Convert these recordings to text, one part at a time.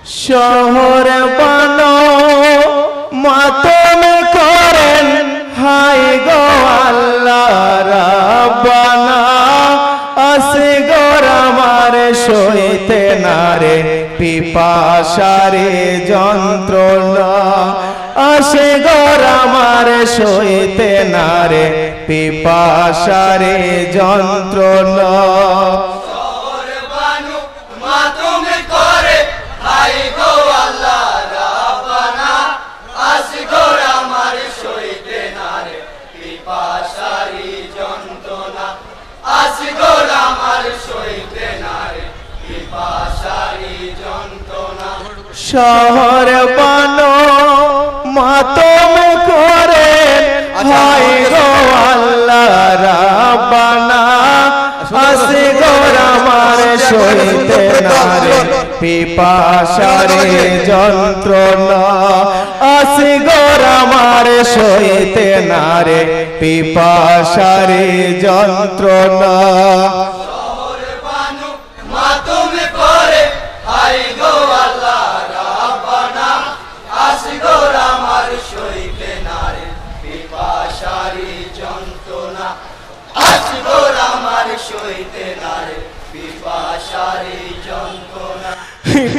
শহর বানো মাতম করেন হাই গো আল্লাহ রাব্বানা আসে গোর আমার সইতে নারে পিপাসারে যন্ত্রণা আসে গোর আমার সইতে নারে পিপাসারে যন্ত্রণা শহর বানো মাতম করে হায় গো আল্লাহ রাব্বানা আসে গোর আমার সইতে নারে পিপাসারে যন্ত্রণা আসে গোর আমার সইতে নারে পিপাসারে যন্ত্রণা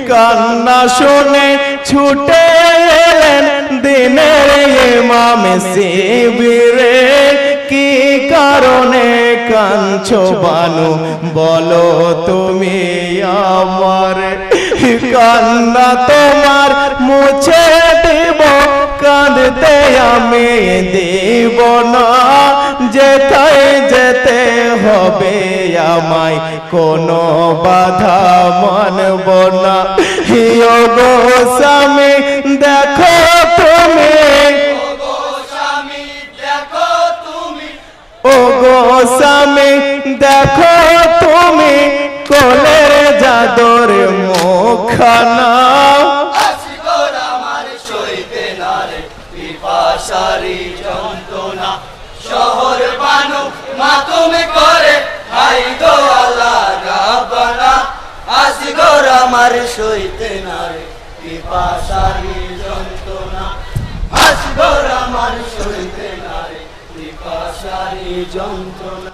কান্না শুনে ছুটে এলেন দিনের ইমাম শিবিরে কি কারণে কাঁদছো বানু বলো তুমি আমার কান্না তোমার মুছে দেব কাঁদতে আমি দেব না যেথায় যেতে হবে আমায় কোনো বাধা মানব না হিও গো স্বামী দেখো তুমি ও গো স্বামী দেখো তুমি কোলের জাদর মুখখানা শহর বানু মাতমে করে হাই গো আল্লাহ রাব্বানা আসি গোর আমার সইতে নারে পিপাসারি যন্ত্রণা আসি গোর আমার সইতে নারে পিপাসারি যন্ত্রণা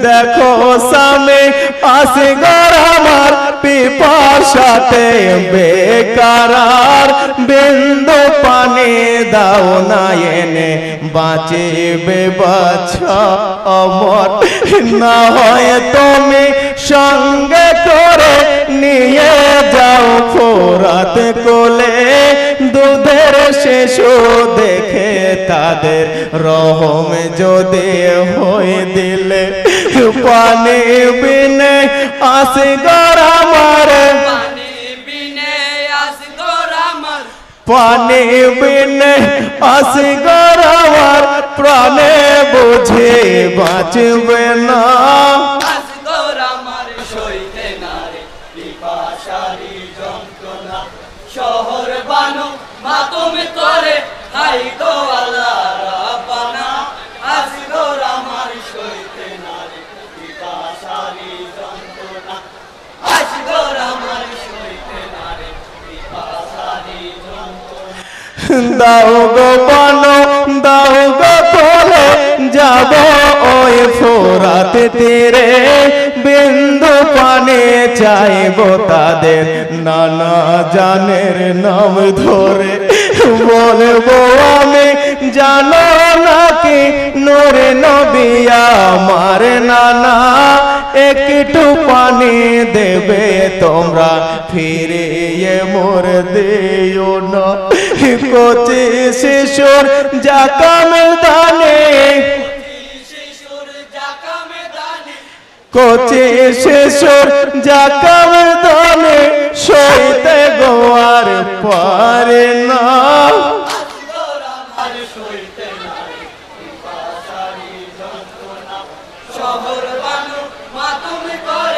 দেখো স্বামী আসে গোর আমার পিপাসাতে বেকারার বিন্দু পানি দাও না এনে বাঁচিবে বাছা আমার না হয় তুমি সঙ্গে করে নিয়ে যাও ফোরাত কোলে দুধের শিশু দেখে তাদের রহম যদি হয়ে দিলে পানি বিনে আসে গোর আমার পানি বিনে আসি গোর আমার পানি বিনে আসে গোর আমার প্রাণে বুঝে বাঁচবে না আসি গোর আমার সইতে নারে পিপাসারি যন্ত্রণা শহর বানু মাতমে করে হাই গো আল্লাহ রাব্বানা আসি গোর আমার সইতে নারে পিপাসারি যন্ত্রণা আসি গোর আমার সইতে নারে পিপাসারি যন্ত্রণা দাও গো পানো দাও গো কোলে যাব ওই ফোরাত তীরে বিন্দু পানে চাইব তাদের নানা জানের নাম ধরে বলবো আমি জানো নাকি নূরে নবী আমার নানা একটু পানি দেবে তোমরা ফিরিয়ে মোর দিও না কচি শিশুর জাকামে দানে কচি শিশুর জাকামে দানে সইতে গোয়ার পারে না শহর বানু মাতমে করে